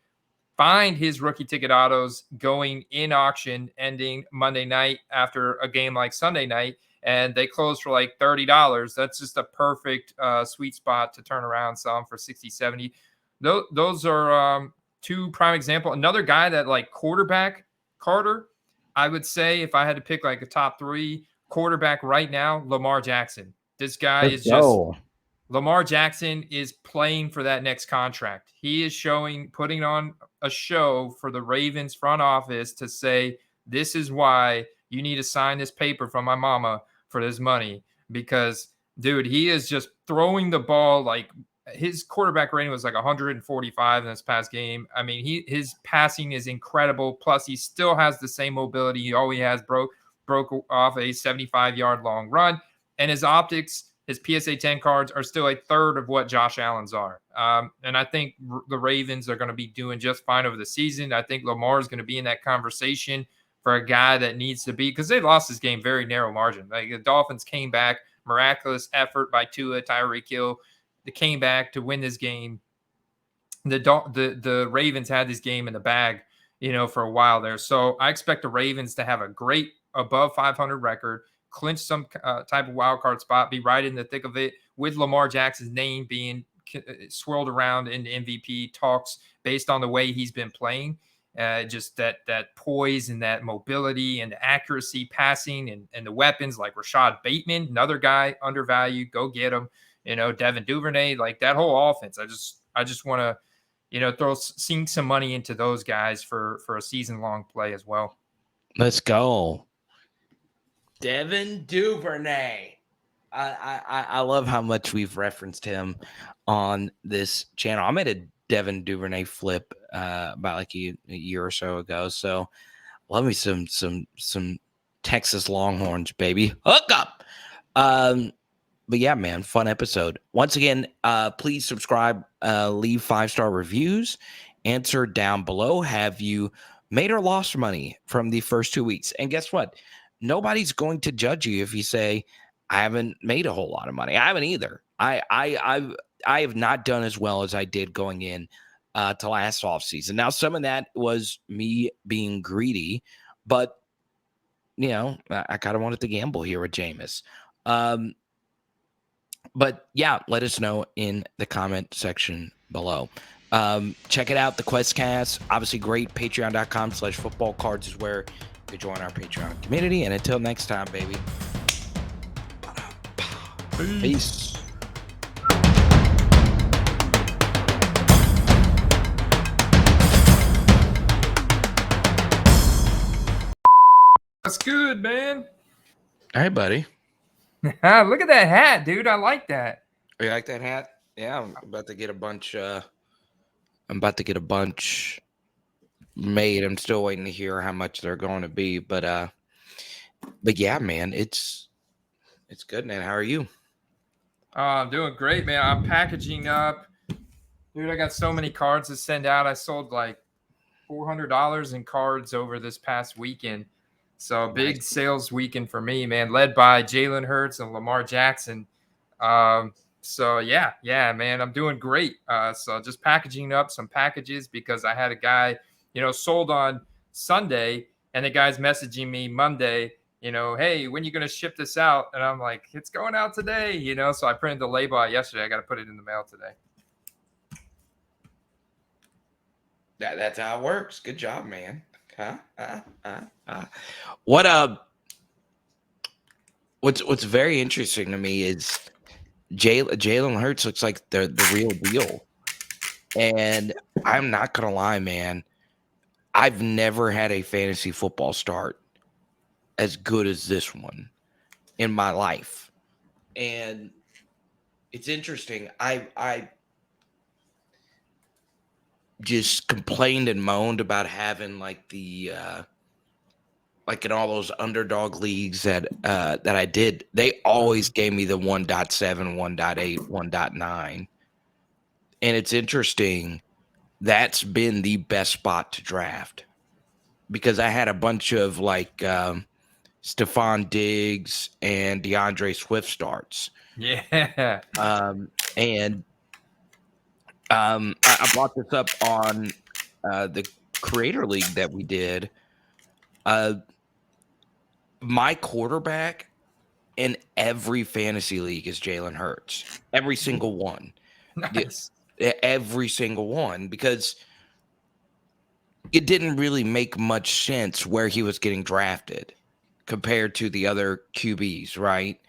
find his rookie ticket autos going in auction ending Monday night after a game like Sunday night, and they close for like $30, that's just a perfect sweet spot to turn around, sell them for 60, 70. Those are two prime example. Another guy that like quarterback, Carter, I would say if I had to pick like a top 3 quarterback right now, Lamar Jackson. This guy is just Lamar Jackson is playing for that next contract. He is putting on a show for the Ravens front office to say, this is why you need to sign this paper from my mama for this money. Because, dude, he is just throwing the ball like his quarterback rating was like 145 in this past game. I mean, his passing is incredible. Plus, he still has the same mobility he always has. Broke off a 75-yard long run. And his optics, his PSA 10 cards are still a third of what Josh Allen's are. And I think the Ravens are going to be doing just fine over the season. I think Lamar is going to be in that conversation for a guy that needs to be, because they lost this game very narrow margin. Like the Dolphins came back, miraculous effort by Tua, Tyreek Hill. They came back to win this game. The Ravens had this game in the bag, for a while there. So I expect the Ravens to have a great above 500 record, clinch some type of wild card spot, be right in the thick of it, with Lamar Jackson's name being swirled around in MVP talks based on the way he's been playing. Just that poise and that mobility and accuracy passing and the weapons like Rashad Bateman, another guy undervalued, go get him. Devin Duvernay, like that whole offense. I just want to, sink some money into those guys for a season-long play as well. Let's go. Devin Duvernay. I love how much we've referenced him on this channel. I made a Devin Duvernay flip about like a year or so ago. So love me some Texas Longhorns, baby. Hook up. But yeah, man, fun episode. Once again, please subscribe, leave 5-star reviews, answer down below. Have you made or lost money from the first 2 weeks? And guess what? Nobody's going to judge you if you say, I haven't made a whole lot of money. I haven't either. I have not done as well as I did going in to last offseason. Now, some of that was me being greedy, but I kind of wanted to gamble here with Jameis. But yeah, let us know in the comment section below. Check it out, the QuestCast. Obviously great. Patreon.com/footballcards is where you join our Patreon community. And until next time, baby. Peace. That's good, man. Hey, buddy. Look at that hat, dude. I like that. You like that hat? Yeah, I'm about to get a bunch. Made. I'm still waiting to hear how much they're going to be, but yeah, man, it's good, man. How are you? I'm doing great, man. I'm packaging up, dude. I got so many cards to send out. I sold like $400 in cards over this past weekend. So big sales weekend for me, man, led by Jalen Hurts and Lamar Jackson. So yeah, man, I'm doing great. So just packaging up some packages because I had a guy, sold on Sunday, and the guy's messaging me Monday, hey, when are you going to ship this out? And I'm like, it's going out today, so I printed the label out yesterday. I got to put it in the mail today. That's how it works. Good job, man. What what's very interesting to me is Jalen Hurts looks like the real deal. And I'm not gonna lie, man. I've never had a fantasy football start as good as this one in my life. And it's interesting. I just complained and moaned about having like the like in all those underdog leagues that I did, they always gave me the 1.7, 1.8, 1.9. And it's interesting. That's been the best spot to draft because I had a bunch of like Stephon Diggs and DeAndre Swift starts. Yeah. And I brought this up on the creator league that we did. My quarterback in every fantasy league is Jalen Hurts. Every single one. Nice. Every single one, because it didn't really make much sense where he was getting drafted compared to the other QBs, right?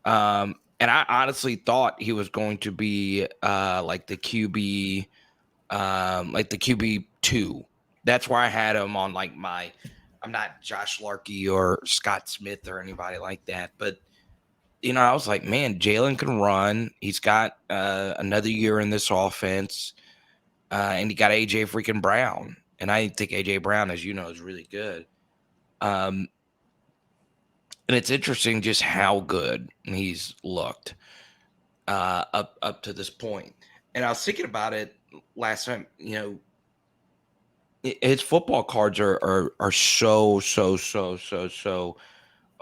And I honestly thought he was going to be like the QB 2. That's why I had him on like my. I'm not Josh Larkey or Scott Smith or anybody like that, but I was like, man, Jalen can run. He's got another year in this offense, and he got AJ freaking Brown, and I think AJ Brown, as you know, is really good. And it's interesting just how good he's looked up to this point. And I was thinking about it last time. His football cards are so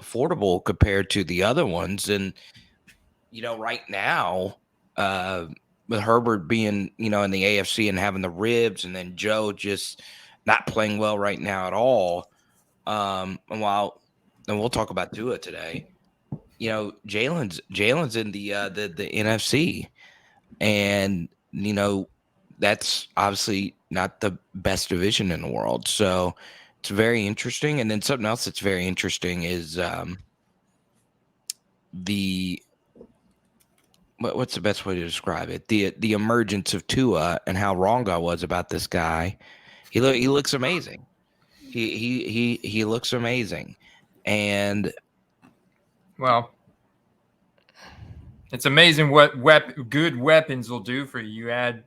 affordable compared to the other ones. And right now, with Herbert being in the AFC and having the ribs, and then Joe just not playing well right now at all. And we'll talk about Tua today. Jalen's in the NFC, and that's obviously not the best division in the world. So it's very interesting. And then something else that's very interesting is the what's the best way to describe it? The emergence of Tua and how wrong I was about this guy. He looks amazing. He looks amazing, and Well, it's amazing what good weapons will do for you. You add,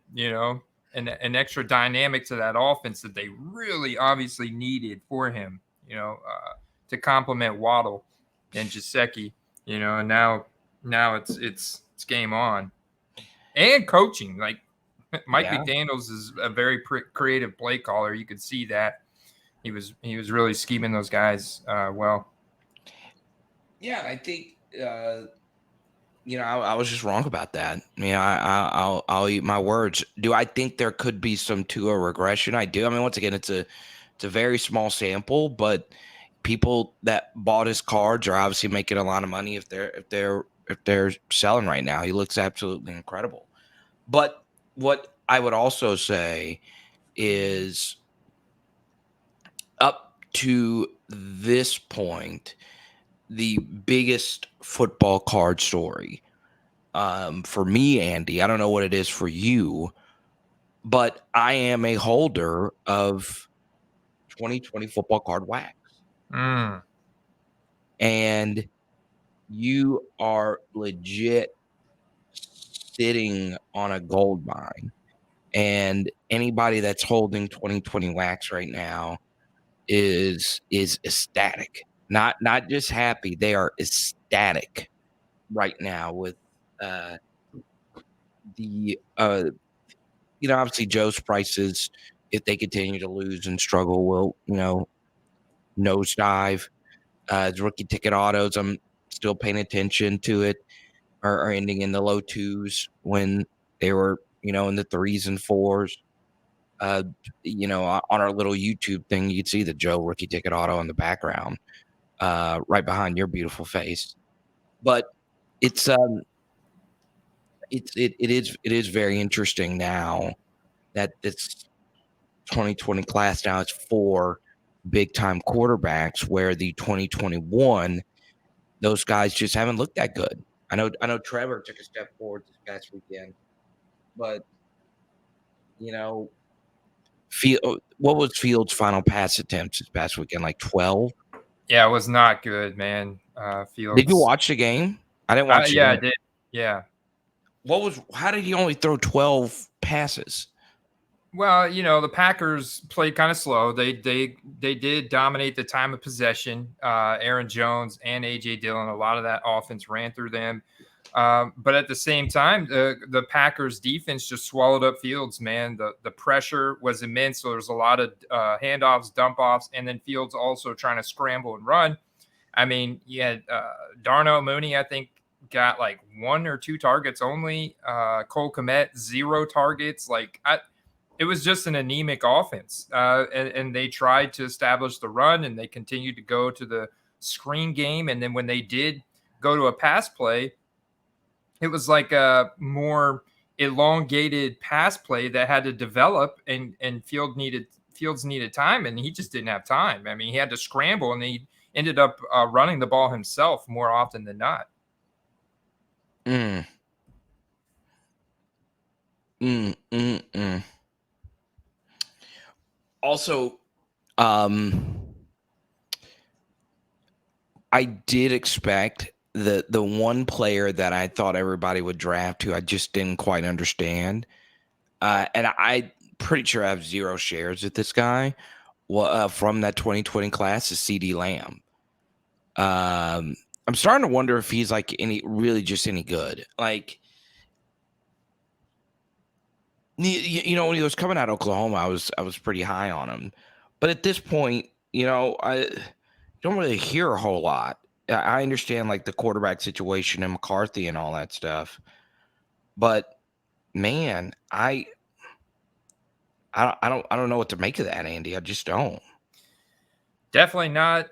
an extra dynamic to that offense that they really obviously needed for him, to complement Waddle and Jaceki, and now it's game on. And coaching, like Mike yeah, McDaniels is a very creative play caller. You could see that he was really scheming those guys well. yeah. I think I was just wrong about that. I'll eat my words. Do I think there could be some Tua regression? I do. I mean, once again, it's a very small sample, but people that bought his cards are obviously making a lot of money if they're selling right now. He looks absolutely incredible. But what I would also say is up to this point, the biggest football card story for me, Andy. I don't know what it is for you, but I am a holder of 2020 football card wax. Mm. And you are legit sitting on a gold mine. And anybody that's holding 2020 wax right now is ecstatic. Not just happy, they are ecstatic right now with the obviously Joe's prices, if they continue to lose and struggle, will nosedive. His rookie ticket autos, I'm still paying attention to it, are ending in the low twos when they were in the threes and fours. On our little YouTube thing, you'd see the Joe rookie ticket auto in the background, right behind your beautiful face. But it's it is very interesting now that this 2020 class now is 4 big time quarterbacks, where the 2021, those guys just haven't looked that good. I know Trevor took a step forward this past weekend, but you know, what was Fields' final pass attempts this past weekend? Like 12? Yeah, it was not good, man. Did you Fields. watch the game? I didn't watch the Yeah, I game. did. Yeah. How did he only throw 12 passes? Well, the Packers played kind of slow. They did dominate the time of possession. Aaron Jones and AJ Dillon, a lot of that offense ran through them. But at the same time, the Packers defense just swallowed up Fields, man. The pressure was immense. So there's a lot of handoffs, dump offs, and then Fields also trying to scramble and run. I mean, you had Darnell Mooney, I think, got like 1 or 2 targets only. Cole Kmet, 0 targets. It was just an anemic offense. And they tried to establish the run, and they continued to go to the screen game. And then when they did go to a pass play, it was like a more elongated pass play that had to develop, and Fields needed time, and he just didn't have time. I mean, he had to scramble, and he ended up running the ball himself more often than not. Mm. Mm, mm, mm. Also, I did expect the one player that I thought everybody would draft, who I just didn't quite understand, and I pretty sure I have 0 shares with this guy. Well, from that 2020 class is CD Lamb. I'm starting to wonder if he's like just any good. Like, when he was coming out of Oklahoma, I was pretty high on him, but at this point, I don't really hear a whole lot. I understand like the quarterback situation and McCarthy and all that stuff, but man, I don't know what to make of that, Andy. I just don't. Definitely not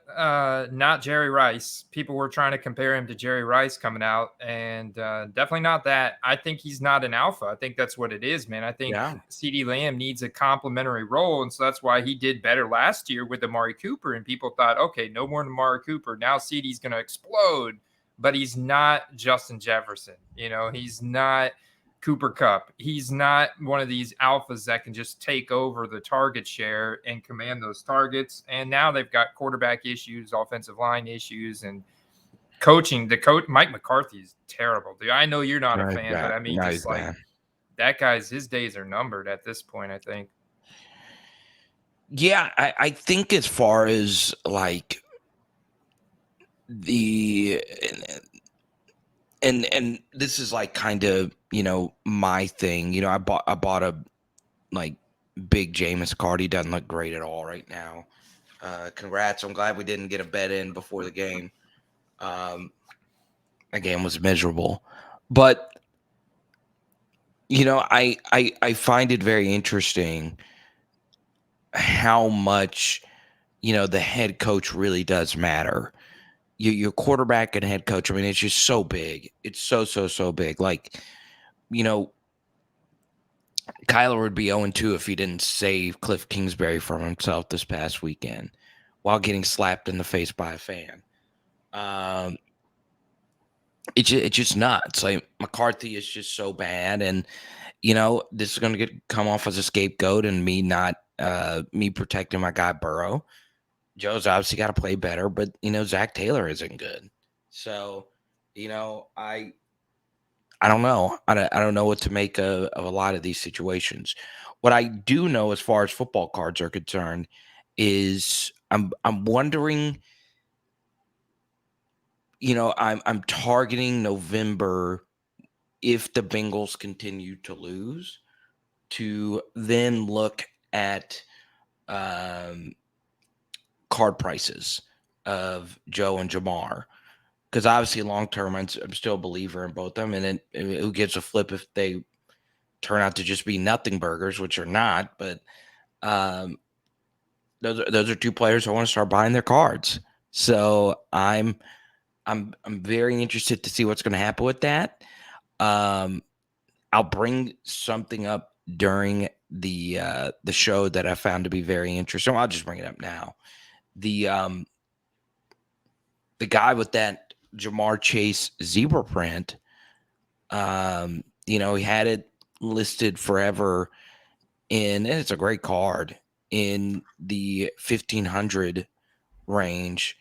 Jerry Rice. People were trying to compare him to Jerry Rice coming out, and definitely not that. I think he's not an alpha. I think that's what it is, man. I think Yeah. CD Lamb needs a complementary role, and so that's why he did better last year with Amari Cooper. And people thought, okay, no more than Amari Cooper. Now CD's going to explode, but he's not Justin Jefferson. He's not Cooper Cup. He's not one of these alphas that can just take over the target share and command those targets. And now they've got quarterback issues, offensive line issues, and coaching. The coach Mike McCarthy is terrible, dude. I know you're not a fan, but I mean, just like that his days are numbered at this point, I think. Yeah, I think as far as like the and this is like kind of my thing. I bought a like big Jameis card. He doesn't look great at all right now. Congrats! I'm glad we didn't get a bet in before the game. The game was miserable, but I find it very interesting how much the head coach really does matter. Your quarterback and head coach. I mean, it's just so big. It's so big. Like, Kyler would be 0-2 if he didn't save Cliff Kingsbury from himself this past weekend while getting slapped in the face by a fan. It's just nuts. Like, McCarthy is just so bad, and this is going to come off as a scapegoat, and me not me protecting my guy Burrow. Joe's obviously got to play better, but Zach Taylor isn't good. So, I don't know. I don't know what to make of a lot of these situations. What I do know, as far as football cards are concerned, is I'm wondering. I'm targeting November, if the Bengals continue to lose, to then look at card prices of Joe and Jamar. Because obviously, long term, I'm still a believer in both of them. And then who gives a flip if they turn out to just be nothing burgers, which are not. But those are 2 players I want to start buying their cards. So I'm very interested to see what's going to happen with that. I'll bring something up during the show that I found to be very interesting. I'll just bring it up now. the guy with that Jamar Chase zebra print, he had it listed forever and it's a great card in the 1500 range.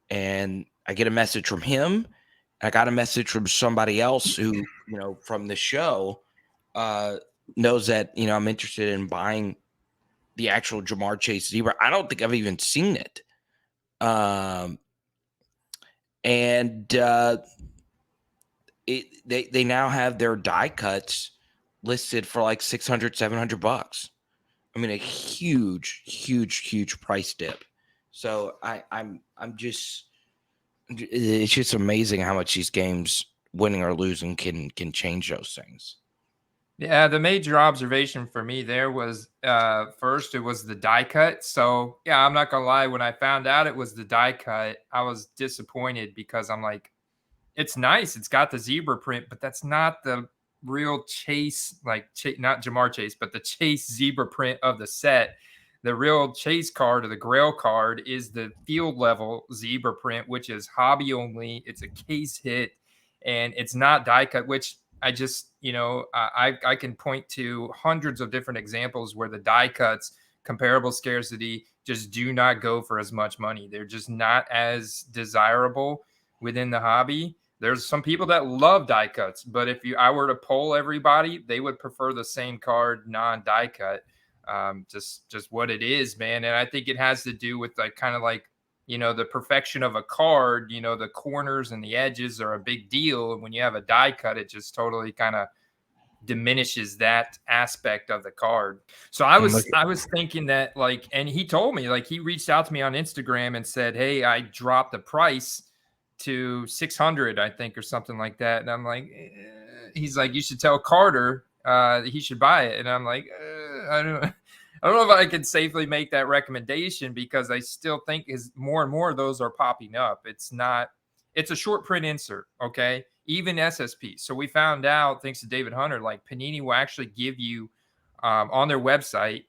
And I get a message from him. I got a message from somebody else who, from the show, knows that, I'm interested in buying the actual Jamar Chase zebra. I don't think I've even seen it. And they now have their die cuts listed for like $600, $700. I mean, a huge price dip. So it's just amazing how much these games, winning or losing, can change those things. Yeah, the major observation for me there was first, it was the die cut. So yeah, I'm not gonna lie, when I found out it was the die cut, I was disappointed because I'm like, it's nice, it's got the zebra print, but that's not the real Chase, not Jamar Chase, but the Chase zebra print of the set. The real Chase card, or the Grail card, is the field level zebra print, which is hobby only. It's a case hit, and it's not die cut, which I just, I can point to hundreds of different examples where the die cuts, comparable scarcity, just do not go for as much money. They're just not as desirable within the hobby. There's some people that love die cuts, but if I were to poll everybody, they would prefer the same card non-die cut. Just what it is, man. And I think it has to do with the perfection of a card. The corners and the edges are a big deal, and when you have a die cut, it just totally kind of diminishes that aspect of the card. So I was thinking that, and he told me, he reached out to me on Instagram and said, hey, I dropped the price to 600, I think, or something like that. And I'm like, he's like, you should tell Carter he should buy it. And I'm like, I don't know if I can safely make that recommendation, because I still think more and more of those are popping up. It's a short print insert. Okay. Even SSP. So we found out, thanks to David Hunter, Panini will actually give you on their website,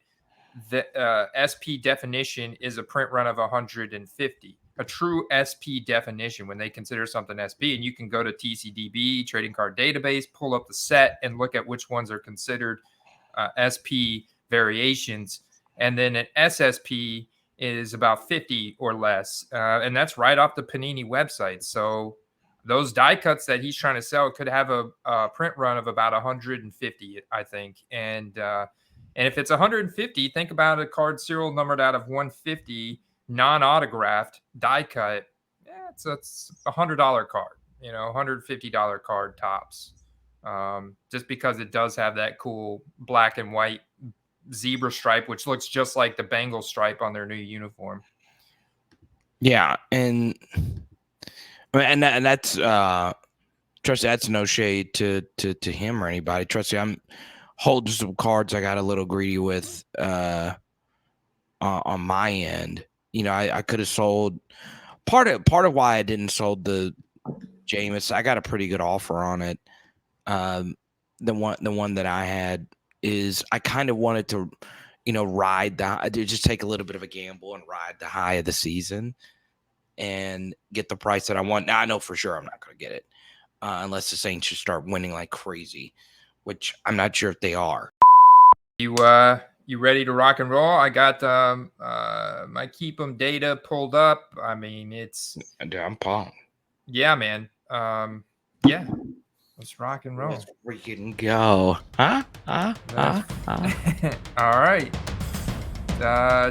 the SP definition is a print run of 150. A true SP definition when they consider something SP. And you can go to TCDB, Trading Card Database, pull up the set and look at which ones are considered SP variations. And then an SSP is about 50 or less. And that's right off the Panini website. So those die cuts that he's trying to sell could have a print run of about 150, I think. And if it's 150, think about a card serial numbered out of 150, non-autographed, die cut. Yeah, it's a $100 card, $150 card tops. Just because it does have that cool black and white zebra stripe, which looks just like the Bengals stripe on their new uniform. Yeah, and that's trust me, that's no shade to him or anybody. Trust me, I'm holding some cards I got a little greedy with on my end. I could have sold part of why I didn't sold the Jameis. I got a pretty good offer on it. The one that I had is I kind of wanted to, ride just take a little bit of a gamble and ride the high of the season and get the price that I want. Now I know for sure I'm not going to get it unless the Saints just start winning like crazy, which I'm not sure if they are. You ready to rock and roll? I got my keep 'em data pulled up. I mean, I'm pumped. Yeah, man. Yeah. Let's rock and roll. Let's freaking go. Huh? All right.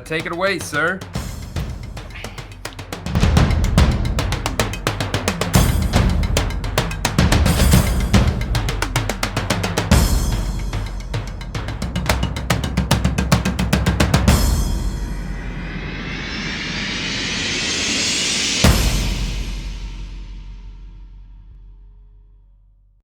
Take it away, sir.